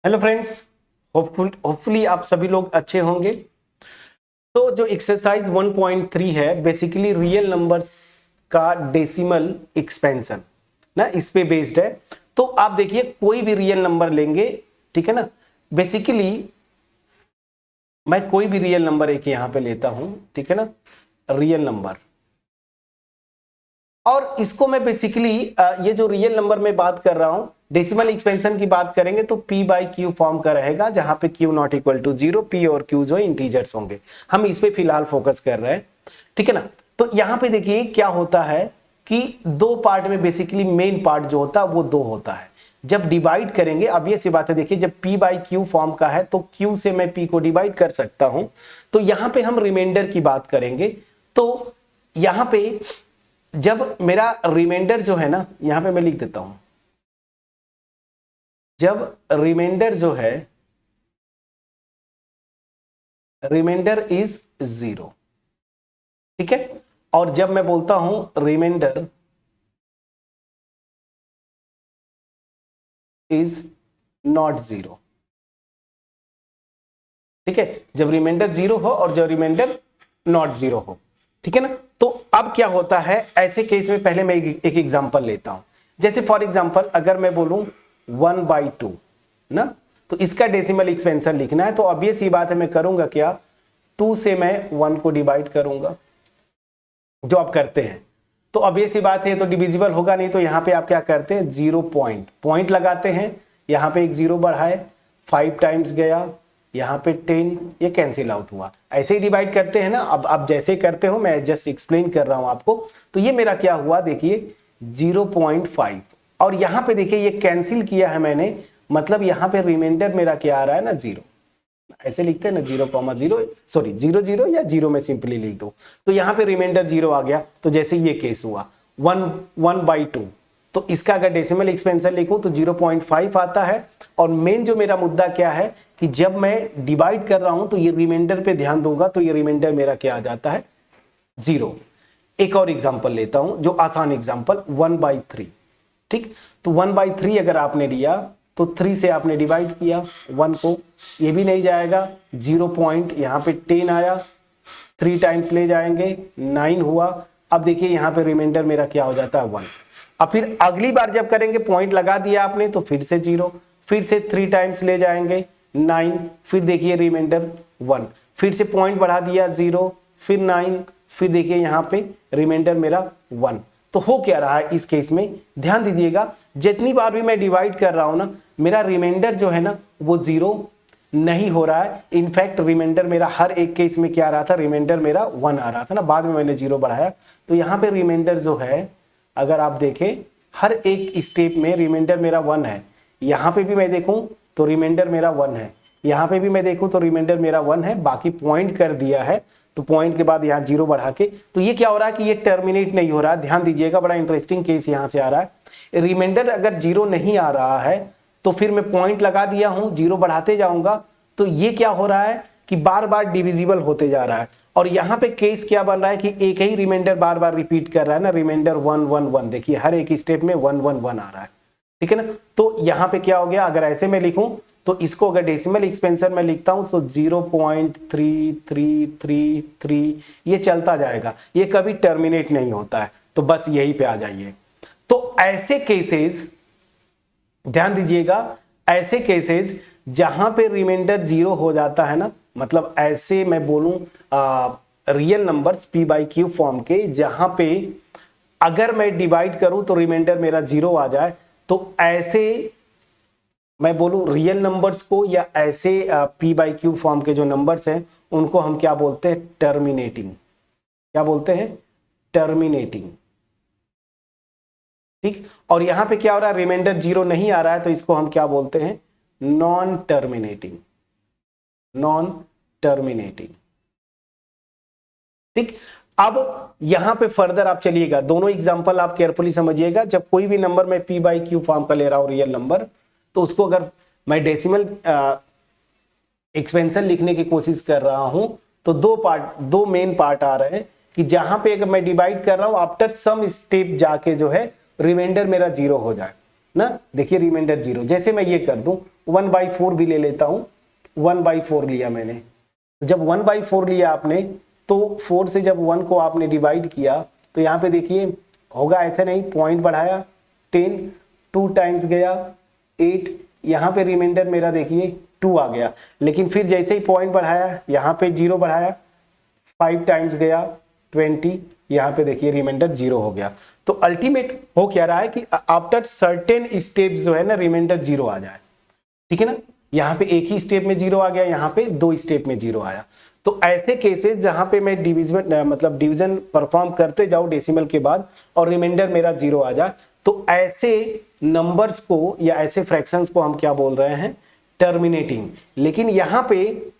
Hello friends, hopefully आप सभी लोग अच्छे होंगे। तो जो एक्सरसाइज 1.3 है बेसिकली रियल नंबर्स का डेसिमल एक्सपेंशन ना, इस पे बेस्ड है। तो आप देखिए कोई भी रियल नंबर लेंगे, ठीक है ना। बेसिकली मैं कोई भी रियल नंबर एक यहां पे लेता हूं, ठीक है ना, रियल नंबर। और इसको मैं बेसिकली ये जो रियल नंबर में बात कर रहा हूं, डेसिमल एक्सपेंशन की बात करेंगे तो p बाई क्यू फॉर्म का रहेगा, जहां पे q not equal to 0, p और q जो इंटीजर्स होंगे। हम इस पे फिलहाल फोकस कर रहे हैं, ठीक है ना। तो यहां पे देखिए क्या होता है कि दो पार्ट में बेसिकली मेन पार्ट जो होता है वो दो होता है। जब डिवाइड करेंगे, अब ये सी बात है, देखिए जब p बाई क्यू फॉर्म का है तो q से मैं p को डिवाइड कर सकता हूं। तो यहां पे हम रिमाइंडर की बात करेंगे। तो यहां पे जब मेरा रिमाइंडर जो है ना, यहां पे मैं लिख देता हूं, जब रिमाइंडर जो है, रिमाइंडर इज 0, ठीक है। और जब मैं बोलता हूं रिमाइंडर इज नॉट 0, ठीक है, जब रिमाइंडर 0 हो और जब रिमाइंडर नॉट 0 हो, ठीक है ना। तो अब क्या होता है ऐसे केस में, पहले मैं एक एग्जांपल लेता हूं। जैसे फॉर एग्जांपल अगर मैं बोलूं 1/2 ना, तो इसका डेसिमल एक्सपेंशन लिखना है। तो अब ये सी बात है, मैं करूंगा क्या, 2 से मैं 1 को डिवाइड करूंगा, जो आप करते हैं। तो अब ये सी बात है, तो डिविजिबल होगा नहीं, तो यहां पे आप क्या करते हैं, 0 पॉइंट लगाते हैं। यहां पे एक 0 बढ़ाए, 5 टाइम्स गया, यहाँ पे 10, ये कैंसिल आउट हुआ। ऐसे ही डिवाइड करते हैं ना। अब आप जैसे करते हो, मैं जस्ट एक्सप्लेन कर रहा हूं आपको। तो ये मेरा क्या हुआ, देखिए 0.5, और यहां पे देखिए ये कैंसिल किया है मैंने, मतलब यहां पे रिमाइंडर मेरा क्या आ रहा है ना, 0। ऐसे लिखते हैं ना 0,0, सॉरी 0 या 0 में सिंपली लिख दो। तो यहां पे रिमाइंडर 0 आ गया। तो जैसे ये केस हुआ 1/2, तो इसका अगर डेसिमल एक्सपेंशन लिखूं तो 0.5 आता है। और मेन जो मेरा मुद्दा क्या है कि जब मैं डिवाइड कर रहा हूं तो ये रिमाइंडर पे ध्यान दूंगा, तो ये रिमाइंडर मेरा क्या आ जाता है, 0। एक और एग्जांपल लेता हूं, जो आसान एग्जांपल, 1/3, ठीक। तो 1/3 अगर आपने लिया तो 3 से आपने डिवाइड किया 1 को, ये भी नहीं जाएगा, 0 पॉइंट, यहां पे 10 आया, 3 टाइम्स ले जाएंगे, 9 हुआ। अब देखिए यहां पे रिमाइंडर मेरा क्या हो जाता है, 1। अब फिर अगली बार जब करेंगे, पॉइंट लगा दिया आपने तो फिर से 0, फिर से 3 टाइम्स ले जाएंगे, 9, फिर देखिए रिमाइंडर 1, फिर से पॉइंट बढ़ा दिया 0, फिर 9, फिर देखिए यहां पे रिमाइंडर मेरा 1। तो हो क्या रहा है इस केस में, ध्यान दीजिएगा, जितनी बार भी मैं डिवाइड कर रहा हूं ना, मेरा रिमाइंडर जो है ना वो 0 नहीं हो रहा है। इनफैक्ट रिमाइंडर मेरा हर एक केस में क्या आ रहा था, रिमाइंडर मेरा 1 आ रहा था ना, बाद में मैंने 0 बढ़ाया। तो यहां पे रिमाइंडर जो है, अगर आप देखें हर एक स्टेप में रिमाइंडर मेरा 1 है। यहां पे भी मैं देखूं तो रिमाइंडर मेरा 1 है, यहां पे भी मैं देखूं तो रिमाइंडर मेरा 1 है, बाकी पॉइंट कर दिया है। तो पॉइंट के बाद यहां 0 बढ़ा के, तो ये क्या हो रहा है कि ये टर्मिनेट नहीं हो रहा है। ध्यान दीजिएगा, बड़ा इंटरेस्टिंग केस यहां से आ रहा है। रिमाइंडर अगर 0 नहीं आ रहा है तो फिर मैं पॉइंट लगा दिया हूं, 0 बढ़ाते जाऊंगा, तो ये क्या हो रहा है कि बार बार डिविजिबल होते जा रहा है। और यहां पे केस क्या बन रहा है कि एक ही रिमाइंडर बार बार रिपीट कर रहा है ना, रिमाइंडर 1 1 1, देखिए हर एक स्टेप में 1 1 1 आ रहा है, ठीक है ना। तो यहां पे क्या हो गया, अगर ऐसे में लिखूं तो इसको अगर डेसिमल एक्सपेंशन में लिखता हूं तो 0.3333, ये चलता जाएगा, ये कभी टर्मिनेट नहीं होता है। तो बस यही पे आ जाइए। तो ऐसे केसेस, ध्यान दीजिएगा, ऐसे केसेस जहां पे रिमाइंडर 0 हो जाता है ना, मतलब ऐसे मैं बोलूं real numbers p by Q form के, जहां पे अगर मैं डिवाइड करूं तो रिमाइंडर मेरा 0 आ जाए, तो ऐसे मैं बोलूं रियल नंबर्स को, या ऐसे p बाई क्यू फॉर्म के जो नंबर्स हैं उनको हम क्या बोलते हैं, टर्मिनेटिंग। क्या बोलते हैं, टर्मिनेटिंग, ठीक। और यहां पे क्या हो रहा है, रिमाइंडर 0 नहीं आ रहा है, तो इसको हम क्या बोलते हैं, नॉन टर्मिनेटिंग, नॉन टर्मिनेटिंग, ठीक। अब यहां पे फर्दर आप चलिएगा, दोनों एग्जांपल आप केयरफुली समझिएगा। जब कोई भी नंबर मैं p बाई क्यू फॉर्म का ले रहा हूं रियल नंबर, तो उसको अगर मैं डेसिमल एक्सपेंशन लिखने की कोशिश कर रहा हूं तो दो मेन पार्ट आ रहे हैं कि जहां पे अगर मैं डिवाइड कर रहा हूं, आफ्टर सम स्टेप जाके जो है रिमाइंडर मेरा 0 हो जाए ना। देखिए रिमाइंडर 0, जैसे मैं ये कर दूं 1/4 भी ले लेता हूं, 1/4 लिया मैंने। जब 1/4 लिया आपने तो 4 से जब 1 को आपने डिवाइड किया तो यहाँ पे देखिए होगा ऐसे नहीं, पॉइंट बढ़ाया 10, 2 टाइम्स गया 8, यहाँ पे रिमाइंडर मेरा देखिए 2 आ गया। लेकिन फिर जैसे ही पॉइंट बढ़ाया यहाँ पे 0 बढ़ाया, 5 टाइम्स गया 20, यहाँ पे देखिए रिमाइंडर 0 हो गया। तो अल्टीमेट हो क्या रहा है कि आफ्टर सर्टेन स्टेप्स जो है ना रिमाइंडर 0 आ जाए, ठीक है ना। यहाँ पे एक ही स्टेप में 0 आ गया, यहाँ पे 2 स्टेप में 0 आया। तो ऐसे केसेस जहां पे मैं डिवीजन परफॉर्म करते जाऊं डेसिमल के बाद और रिमाइंडर मेरा 0 आ जाए, तो ऐसे नंबर्स को या ऐसे फ्रैक्शंस को हम क्या बोल रहे हैं, टर्मिनेटिंग। लेकिन यहाँ पे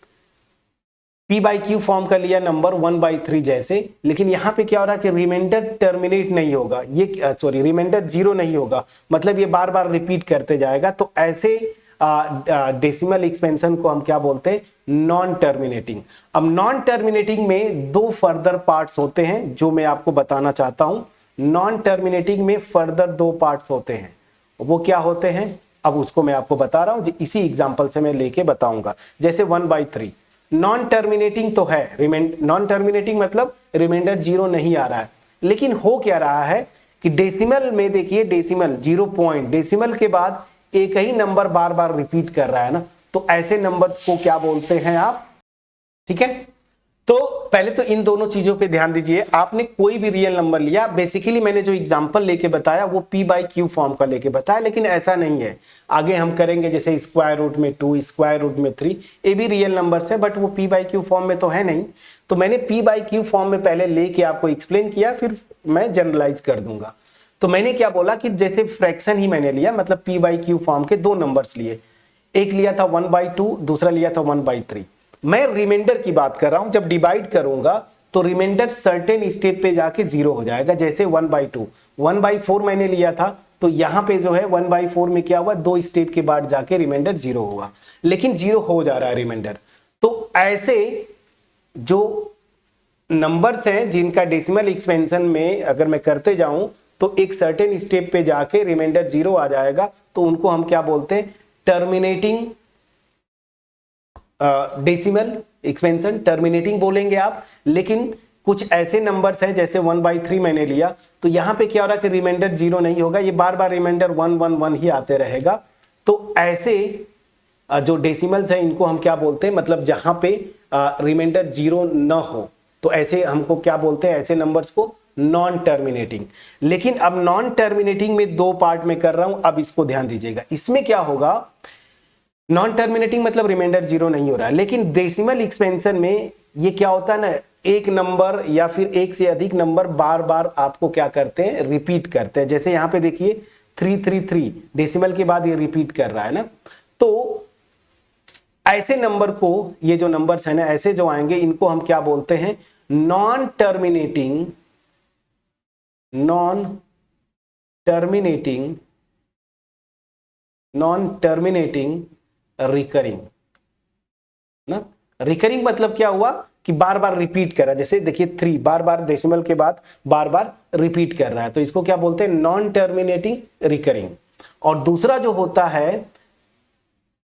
p/q फॉर्म कर लिया नंबर 1/3 जैसे, लेकिन यहाँ पे क्या हो रहा है कि रिमाइंडर टर्मिनेट नहीं होगा, ये सॉरी रिमाइंडर 0 नहीं होगा, मतलब ये बार बार रिपीट करते जाएगा। तो ऐसे डेसिमल एक्सपेंशन को हम क्या बोलते हैं, नॉन टर्मिनेटिंग। अब नॉन टर्मिनेटिंग में 2 फर्दर पार्ट्स होते हैं जो मैं आपको बताना चाहता हूं। नॉन टर्मिनेटिंग में फर्दर 2 पार्ट्स होते हैं, वो क्या होते हैं अब उसको मैं आपको बता रहा हूं, इसी एग्जांपल से मैं लेके बताऊंगा। जैसे 1/3 नॉन टर्मिनेटिंग तो है, नॉन टर्मिनेटिंग मतलब रिमाइंडर 0 नहीं आ रहा है, लेकिन हो क्या रहा है कि डेसिमल में देखिए डेसिमल 0 पॉइंट, डेसिमल के बाद एक ही नंबर बार बार रिपीट कर रहा है ना, तो ऐसे नंबर को क्या बोलते हैं आप, ठीक है। तो पहले तो इन दोनों चीजों पे ध्यान दीजिए। आपने कोई भी रियल नंबर लिया, बेसिकली मैंने जो एग्जांपल लेके बताया वो p/q फॉर्म का लेके बताया, लेकिन ऐसा नहीं है, आगे हम करेंगे जैसे स्क्वायर रूट में 2, स्क्वायर रूट में 3, ये भी रियल नंबर्स है बट वो p/q फॉर्म में तो है नहीं। तो मैंने p/q फॉर्म में पहले लेके आपको एक्सप्लेन किया, फिर मैं जनरलाइज कर दूंगा। तो मैंने क्या बोला कि जैसे फ्रैक्शन ही मैंने लिया, मतलब p/q फॉर्म के 2 नंबर्स लिए, एक लिया था 1/2, दूसरा लिया था 1/3। मैं रिमाइंडर की बात कर रहा हूं, जब डिवाइड करूंगा तो रिमाइंडर सर्टेन स्टेप पे जाके 0 हो जाएगा। जैसे 1/2, 1/4 मैंने लिया था तो यहां पे जो है 1/4 में क्या हुआ, 2 स्टेप के बाद जाके रिमाइंडर 0 हुआ, लेकिन 0 हो जा रहा है रिमाइंडर। तो ऐसे जो नंबर्स हैं जिनका डेसिमल एक्सपेंशन में अगर मैं करते जाऊं तो एक सर्टेन स्टेप पे जाके रिमाइंडर 0 आ जाएगा, तो उनको हम क्या बोलते हैं, टर्मिनेटिंग डेसिमल एक्सपेंशन, टर्मिनेटिंग बोलेंगे आप। लेकिन कुछ ऐसे नंबर्स हैं जैसे 1/3 मैंने लिया, तो यहां पे क्या हो रहा है कि रिमाइंडर 0 नहीं होगा, ये बार बार रिमाइंडर 1 1 1 ही आते रहेगा। तो ऐसे जो डेसिमल्स हैं इनको हम क्या बोलते हैं, मतलब जहां पे रिमाइंडर 0 न हो, तो ऐसे हमको क्या बोलते हैं, ऐसे नंबर्स को नॉन टर्मिनेटिंग। लेकिन अब नॉन टर्मिनेटिंग में 2 पार्ट में कर रहा हूं, अब इसको ध्यान दीजिएगा। इसमें क्या होगा, नॉन टर्मिनेटिंग मतलब रिमाइंडर 0 नहीं हो रहा है, लेकिन डेसिमल एक्सपेंशन में ये क्या होता है ना, एक नंबर या फिर एक से अधिक नंबर बार बार आपको क्या करते हैं, रिपीट करते हैं। जैसे यहां पे देखिए 333 डेसिमल के बाद ये रिपीट कर रहा है ना, तो ऐसे नंबर को, ये जो नंबर्स है ना ऐसे जो आएंगे, इनको हम क्या बोलते हैं, नॉन टर्मिनेटिंग रिकरिंग ना। रिकरिंग मतलब क्या हुआ कि बार बार रिपीट कर रहा है। जैसे देखिए 3 बार बार डेसिमल के बाद बार बार रिपीट कर रहा है, तो इसको क्या बोलते हैं, नॉन टर्मिनेटिंग रिकरिंग। और दूसरा जो होता है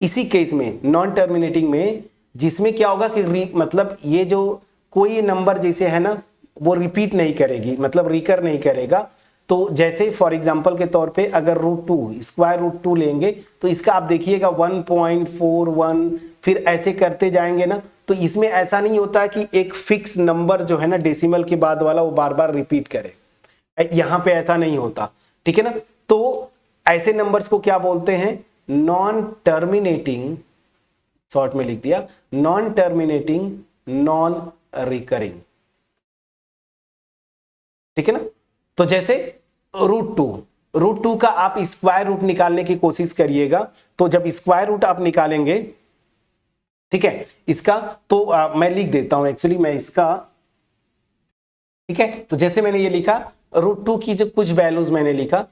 इसी केस में नॉन टर्मिनेटिंग में, जिसमें क्या होगा कि मतलब ये जो कोई नंबर जैसे है ना वो रिपीट नहीं करेगी, मतलब रिकर नहीं करेगा। तो जैसे फॉर एग्जांपल के तौर पे अगर √2 स्क्वायर √2 लेंगे तो इसका आप देखिएगा 1.41, फिर ऐसे करते जाएंगे ना, तो इसमें ऐसा नहीं होता कि एक फिक्स नंबर जो है ना डेसिमल के बाद वाला वो बार बार रिपीट करे, यहां पे ऐसा नहीं होता, ठीक है ना। तो ऐसे नंबर्स को क्या बोलते हैं, नॉन टर्मिनेटिंग, शॉर्ट में लिख दिया, नॉन टर्मिनेटिंग नॉन रिकरिंग, ठीक है ना। तो जैसे √2 का आप स्क्वायर रूट निकालने की कोशिश करिएगा, तो जब स्क्वायर रूट आप निकालेंगे, ठीक है, इसका तो मैं लिख देता हूं एक्चुअली मैं इसका, ठीक है। तो जैसे मैंने ये लिखा √2 की जो कुछ वैल्यूज मैंने लिखा,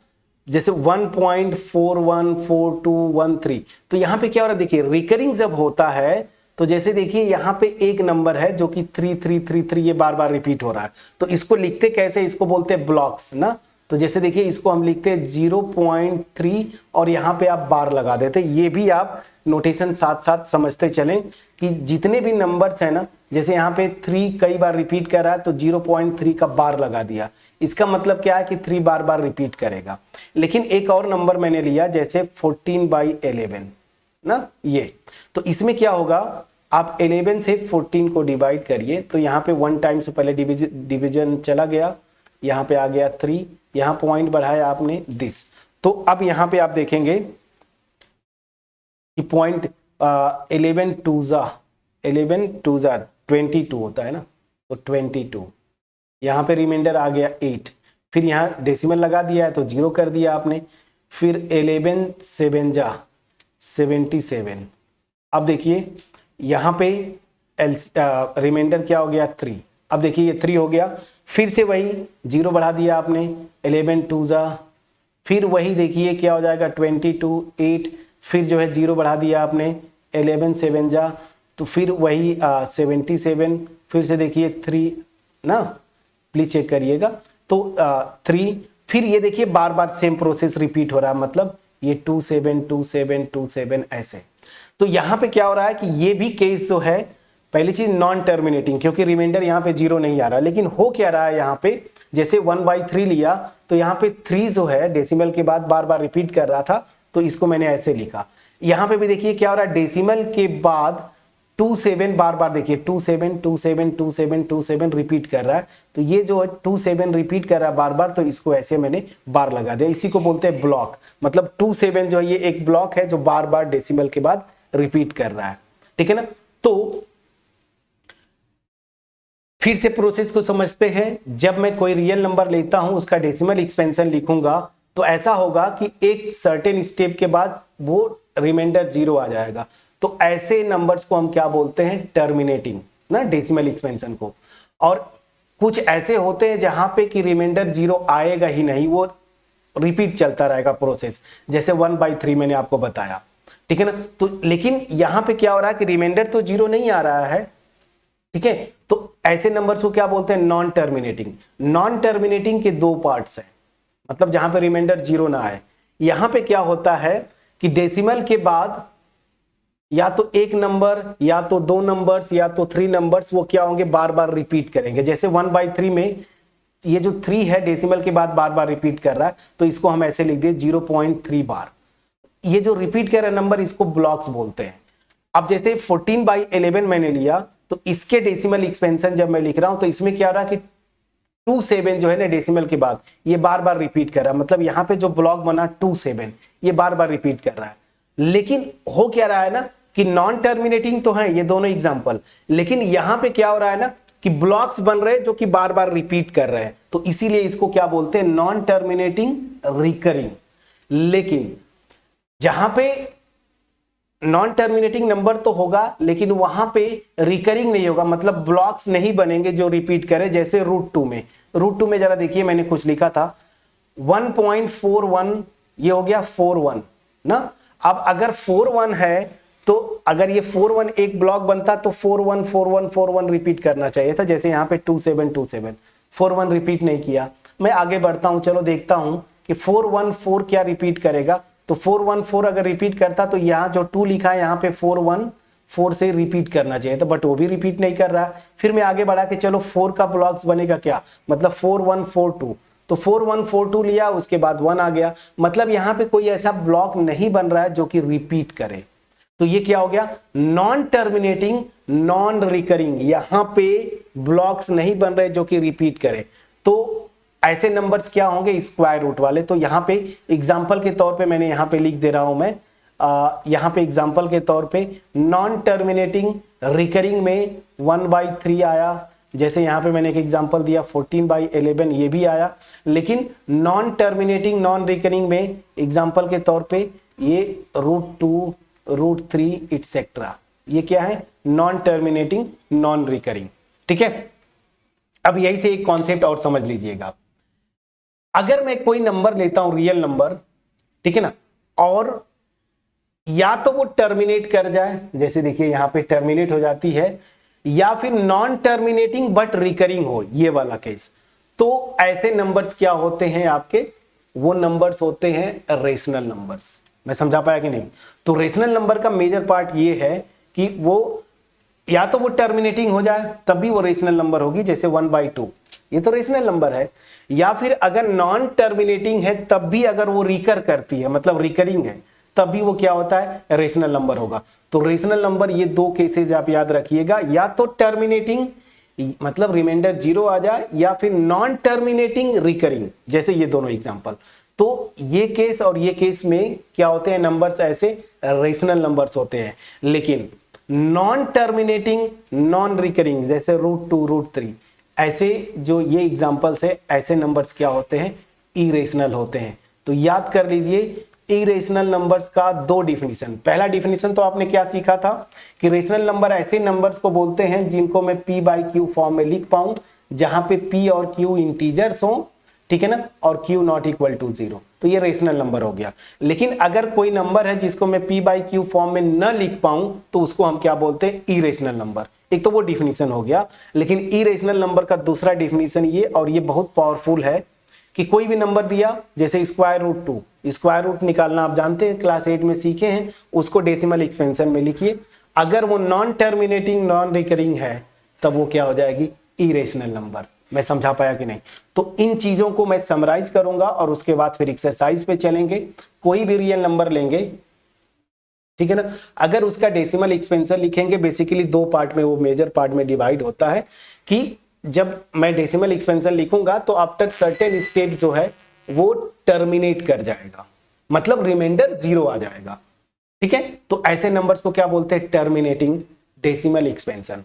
जैसे 1.414213, तो यहां पे क्या हो रहा है, देखिए रिकरिंग जब होता है तो जैसे देखिए यहां पे एक नंबर है जो कि 3333, ये बार बार रिपीट हो रहा है, तो इसको लिखते कैसे, इसको बोलते हैं ब्लॉक्स ना, तो जैसे देखिए इसको हम लिखते हैं 0.3 और यहाँ पे आप बार लगा देते। ये भी आप नोटेशन साथ साथ समझते चलें कि जितने भी नंबर्स हैं ना, जैसे यहाँ पे 3 कई बार रिपीट कर रहा है तो 0.3 का बार लगा दिया। इसका मतलब क्या है कि 3 बार बार रिपीट करेगा। लेकिन एक और नंबर मैंने लिया जैसे 14/11 ना, ये तो इसमें क्या होगा, आप 11 से 14 को डिवाइड करिए तो यहाँ पे 1 टाइम से पहले डिवीजन चला गया, यहाँ पे आ गया 3, यहाँ पॉइंट बढ़ाया आपने दिस। तो अब यहाँ पे आप देखेंगे कि पॉइंट 11 टू जा 22 होता है ना, तो 22, यहाँ पे रिमाइंडर आ गया 8, फिर यहाँ डेसिमल लगा दिया है तो 0 कर दिया आपने, फिर 11 7 जा 77। अब देखिए यहाँ पे रिमाइंडर क्या हो गया 3। अब देखिए ये 3 हो गया, फिर से वही 0 बढ़ा दिया आपने, 11 2 जा, फिर वही देखिए क्या हो जाएगा 22 8, फिर जो है 0 बढ़ा दिया आपने, 11 7 जा, तो फिर वही 77, फिर से देखिए 3 ना, प्लीज चेक करिएगा, तो 3, फिर ये देखिए बार बार सेम प्रोसेस रिपीट हो रहा है, मतलब ये 2 7 2 7 2 7 ऐसे। तो यहाँ पे क्या हो रहा है कि ये भी केस जो है, पहली चीज नॉन टर्मिनेटिंग, क्योंकि रिमाइंडर यहाँ पे 0 नहीं आ रहा, लेकिन हो क्या रहा है यहाँ पे, जैसे 1/3 लिया तो यहाँ पे 3 जो है डेसिमल के बाद बार बार रिपीट कर रहा था, तो इसको मैंने ऐसे लिखा। यहाँ पे भी देखिए क्या हो रहा है, डेसिमल के बाद 2 7 बार बार देखिए 2 7 2 7 2 7 2 7 रिपीट कर रहा है, तो ये जो है 2 7 रिपीट कर रहा है बार बार, तो इसको ऐसे मैंने बार लगा दिया। इसी को बोलते हैं ब्लॉक, मतलब 2 7 जो है ये एक ब्लॉक है जो बार बार डेसिमल के बाद रिपीट कर रहा है, ठीक है ना। तो फिर से प्रोसेस को समझते हैं। जब मैं कोई रियल नंबर लेता हूं उसका डेसिमल एक्सपेंशन लिखूंगा तो ऐसा होगा कि एक सर्टेन स्टेप के बाद वो रिमाइंडर 0 आ जाएगा, तो ऐसे नंबर्स को हम क्या बोलते हैं, टर्मिनेटिंग ना, डेसिमल एक्सपेंशन को। और कुछ ऐसे होते हैं जहां पे कि रिमाइंडर 0 आएगा ही नहीं, वो रिपीट चलता रहेगा प्रोसेस, जैसे 1/3 मैंने आपको बताया, ठीक है ना। तो लेकिन यहां पे क्या हो रहा है कि रिमाइंडर तो 0 नहीं आ रहा है, ठीक है, तो ऐसे नंबर्स को क्या बोलते हैं, नॉन टर्मिनेटिंग। नॉन टर्मिनेटिंग के 2 पार्ट्स हैं, मतलब जहां पे रिमाइंडर 0 ना आए। यहां पे क्या होता है कि डेसिमल के बाद या तो एक नंबर या तो 2 नंबर्स या तो 3 नंबर्स वो क्या होंगे, बार बार रिपीट करेंगे। जैसे 1/3 में ये जो 3 है डेसिमल के बाद बार बार रिपीट कर रहा है, तो इसको हम ऐसे लिख दिए 0.3 बार। ये जो रिपीट कर रहा है नंबर, इसको ब्लॉक्स बोलते हैं। अब जैसे 14/11 मैंने लिया, तो इसके डेसिमल एक्सपेंशन जब मैं लिख रहा हूं तो इसमें क्या हो रहा है कि 2 7 जो है ना डेसिमल के बाद ये बार बार रिपीट कर रहा है, मतलब यहां पे जो ब्लॉक बना 2 7 ये बार बार रिपीट कर रहा है। लेकिन हो क्या रहा है ना कि नॉन टर्मिनेटिंग तो है ये दोनों एग्जांपल, लेकिन यहां पे क्या हो रहा है ना कि ब्लॉक्स बन रहे हैं जो कि बार बार रिपीट कर रहे हैं, तो इसीलिए इसको क्या बोलते हैं, नॉन टर्मिनेटिंग रिकरिंग। लेकिन जहां पे नॉन टर्मिनेटिंग नंबर तो होगा लेकिन वहां पे रिकरिंग नहीं होगा, मतलब ब्लॉक्स नहीं बनेंगे जो रिपीट करें। जैसे √2 में, √2 में जरा देखिए मैंने कुछ लिखा था 1.41, ये हो गया 41 ना। अब अगर 41 है तो अगर ये 41 एक ब्लॉक बनता तो 41 41 41 रिपीट करना चाहिए था, जैसे यहाँ पे 2 7 2 7 41 रिपीट नहीं किया। मैं आगे बढ़ता हूं, चलो देखता हूं कि 414 क्या रिपीट करेगा। तो 414 अगर रिपीट करता तो यहाँ जो 2 लिखा है यहाँ पे 414 से रिपीट करना चाहिए था, बट वो भी रिपीट नहीं कर रहा है। फिर मैं आगे बढ़ा के चलो 4 का ब्लॉक्स बनेगा क्या, मतलब 4142, तो 4142 लिया, उसके बाद 1 आ गया, मतलब यहाँ पे कोई ऐसा ब्लॉक नहीं बन रहा है जो कि रिपीट करे। तो ये क्या हो गया, नॉन टर्मिनेटिंग नॉन रिकरिंग, यहां पे ब्लॉक्स नहीं बन रहे जो कि रिपीट करे। तो ऐसे नंबर्स क्या होंगे, स्क्वायर रूट वाले। तो यहां पे एग्जांपल के तौर पे मैंने यहां पे लिख दे रहा हूं मैं, यहां पे एग्जांपल के तौर पे नॉन टर्मिनेटिंग रिकरिंग में 1/3 आया, जैसे यहां पे मैंने एक एग्जांपल दिया 14/11 ये भी आया। लेकिन नॉन टर्मिनेटिंग नॉन रिकरिंग में एग्जांपल के तौर पे ये √2 √3 इटसेट्रा, ये क्या है, नॉन टर्मिनेटिंग नॉन रिकरिंग, ठीक है। अब यही से एक कॉन्सेप्ट और समझ लीजिएगा। अगर मैं कोई नंबर लेता हूं रियल नंबर, ठीक है ना, और या तो वो टर्मिनेट कर जाए, जैसे देखिए यहां पे टर्मिनेट हो जाती है, या फिर नॉन टर्मिनेटिंग बट रिकरिंग हो, ये वाला केस। तो ऐसे नंबर्स क्या होते हैं आपके, वो नंबर्स होते हैं रेशनल नंबर्स। मैं समझा पाया कि नहीं? तो रेशनल नंबर का मेजर पार्ट ये है कि वो या तो वो टर्मिनेटिंग हो जाए तब भी वो रेशनल नंबर होगी, जैसे 1/2 ये तो रेशनल नंबर है, या फिर अगर नॉन टर्मिनेटिंग है तब भी अगर वो रिकर करती है, मतलब रिकरिंग है, तब भी वो क्या होता है, रेशनल नंबर होगा। तो रेशनल नंबर ये दो केसेस आप याद रखिएगा, या तो टर्मिनेटिंग मतलब रिमाइंडर 0 आ जाए, या फिर नॉन टर्मिनेटिंग रिकरिंग, जैसे ये दोनों एग्जांपल। तो ये केस और ये केस में क्या होते हैं, नंबर्स ऐसे रेशनल नंबर्स होते हैं। लेकिन नॉन टर्मिनेटिंग नॉन रिकरिंग जैसे √2 √3 ऐसे जो ये एग्जांपल्स है, ऐसे नंबर्स क्या होते हैं, इरेशनल होते हैं। तो याद कर लीजिए इरेशनल नंबर्स का दो डिफिनीशन। पहला डिफिनीशन तो आपने क्या सीखा था कि रेशनल नंबर ऐसे नंबर्स को बोलते हैं जिनको मैं p/q फॉर्म में लिख पाऊं, जहां पे p और q इंटीजर्स हो, ठीक है ना, और q नॉट इक्वल टू 0, तो ये रेशनल नंबर हो गया। लेकिन अगर कोई नंबर है जिसको मैं p/q फॉर्म में न लिख पाऊं तो उसको हम क्या बोलते हैं, इरेशनल नंबर। एक तो वो डिफिनीशन हो गया। लेकिन इरेशनल नंबर का दूसरा डिफिनीशन ये, और ये बहुत पावरफुल है, कि कोई भी नंबर दिया, जैसे √2 स्क्वायर रूट निकालना आप जानते हैं, क्लास 8 में सीखे हैं, उसको डेसिमल एक्सपेंशन में लिखिए। अगर वो नॉन टर्मिनेटिंग नॉन रिकरिंग है तब वो क्या हो जाएगी, इरेशनल नंबर। मैं समझा पाया कि नहीं? तो इन चीजों को मैं समराइज करूंगा और उसके बाद फिर एक्सरसाइज पे चलेंगे। कोई भी रियल नंबर लेंगे, ठीक है ना, अगर उसका डेसिमल एक्सपेंशन लिखेंगे, बेसिकली दो पार्ट में, वो मेजर पार्ट में डिवाइड होता है कि जब मैं डेसिमल एक्सपेंशन लिखूंगा तो आफ्टर सर्टेन स्टेप जो है वो टर्मिनेट कर जाएगा, मतलब रिमाइंडर 0 आ जाएगा, ठीक है। तो ऐसे नंबर्स को क्या बोलते हैं, टर्मिनेटिंग डेसिमल एक्सपेंशन।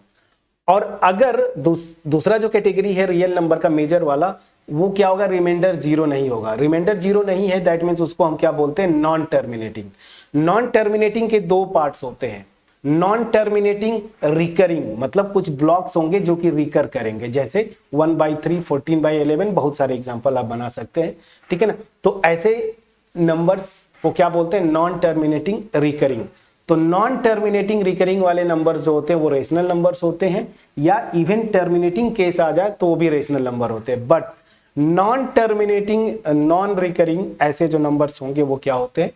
और अगर दूसरा जो कैटेगरी है रियल नंबर का मेजर वाला, वो क्या होगा, रिमाइंडर 0 नहीं होगा। रिमाइंडर 0 नहीं है, दैट मीन्स उसको हम क्या बोलते हैं, नॉन टर्मिनेटिंग। नॉन टर्मिनेटिंग के दो पार्ट्स होते हैं, नॉन टर्मिनेटिंग रिकरिंग, मतलब कुछ ब्लॉक्स होंगे जो कि रिकर करेंगे, जैसे 1/3 14/11, बहुत सारे एग्जांपल आप बना सकते हैं, ठीक है ना। तो ऐसे नंबर्स को क्या बोलते हैं, नॉन टर्मिनेटिंग रिकरिंग। तो नॉन टर्मिनेटिंग रिकरिंग वाले नंबर जो होते हैं वो रेशनल नंबर्स होते हैं, या इवन टर्मिनेटिंग केस आ जाए तो वो भी रेशनल नंबर होते हैं। But non terminating non recurring ऐसे जो नंबर्स होंगे वो क्या होते हैं,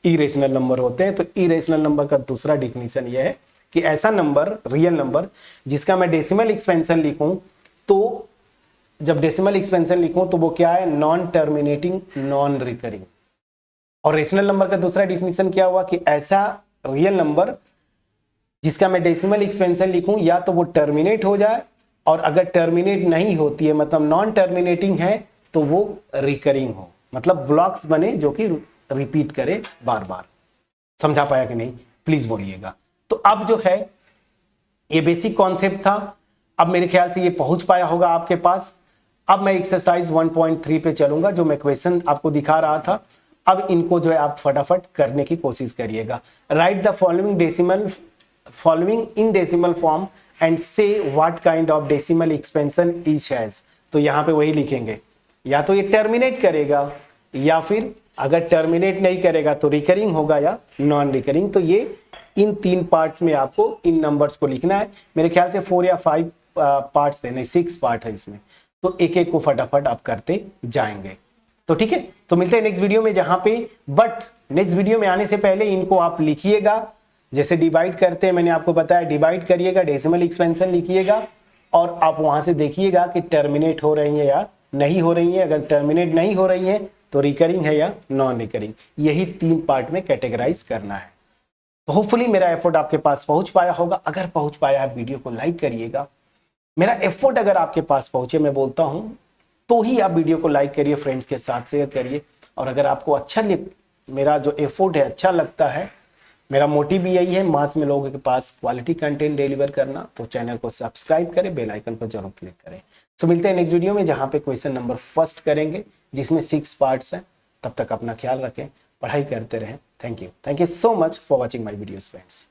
इरेशनल नंबर होते हैं। तो इरेशनल नंबर का दूसरा डिफिनीशन यह है कि ऐसा नंबर, रियल नंबर, जिसका मैं डेसिमल एक्सपेंशन लिखूं, तो जब डेसिमल एक्सपेंशन लिखूं तो वो क्या है, नॉन टर्मिनेटिंग नॉन रिकरिंग। और रेशनल नंबर का दूसरा डिफिनीशन क्या हुआ कि ऐसा रियल नंबर जिसका मैं डेसिमल एक्सपेंशन लिखूं, या तो वो टर्मिनेट हो जाए, और अगर टर्मिनेट नहीं होती है, मतलब नॉन टर्मिनेटिंग है, तो वो रिकरिंग हो, मतलब ब्लॉक्स बने जो कि रिपीट करे बार बार। समझा पाया कि नहीं, प्लीज बोलिएगा। तो अब जो है ये बेसिक कॉन्सेप्ट था, अब मेरे ख्याल से ये पहुंच पाया होगा आपके पास। अब मैं एक्सरसाइज 1.3 पे चलूंगा, जो मैं क्वेश्चन आपको दिखा रहा था। अब इनको जो है आप फटाफट करने की कोशिश करिएगा। Write the following in decimal form and say what kind of decimal expansion each has. तो यहाँ पे वही लिखेंगे, या तो ये टर्मिनेट करेगा, या फिर अगर टर्मिनेट नहीं करेगा तो रिकरिंग होगा या नॉन रिकरिंग। तो ये इन 3 पार्ट्स में आपको इन नंबर्स को लिखना है। मेरे ख्याल से 4 या 5 पार्ट्स थे, नहीं 6 पार्ट है इसमें, तो एक एक को फटाफट आप करते जाएंगे। तो ठीक है, तो मिलते हैं नेक्स्ट वीडियो में, जहां पे बट नेक्स्ट वीडियो में आने से पहले इनको आप लिखिएगा, जैसे डिवाइड करते हैं, मैंने आपको बताया डिवाइड करिएगा, डेसिमल एक्सपेंशन लिखिएगा, और आप वहां से देखिएगा कि टर्मिनेट हो रही है या नहीं हो रही है। अगर टर्मिनेट नहीं हो रही है तो रिकरिंग है या नॉन रिकरिंग, यही 3 पार्ट में कैटेगराइज करना है। तो होपफुली मेरा एफर्ट आपके पास पहुंच पाया होगा। अगर पहुंच पाया है, वीडियो को लाइक करिएगा। मेरा एफर्ट अगर आपके पास पहुंचे, मैं बोलता हूं, तो ही आप वीडियो को लाइक करिए, फ्रेंड्स के साथ शेयर करिए। और अगर आपको अच्छा मेरा जो एफर्ट है अच्छा लगता है, मेरा मोटिव भी यही है, मास में लोगों के पास क्वालिटी कंटेंट डिलीवर करना, तो चैनल को सब्सक्राइब करें, बेल आइकन पर जरूर क्लिक करें। तो मिलते हैं नेक्स्ट वीडियो में, जहां पे क्वेश्चन नंबर फर्स्ट करेंगे, जिसमें 6 पार्ट्स हैं। तब तक अपना ख्याल रखें, पढ़ाई करते रहें। Thank you so much for watching my videos friends.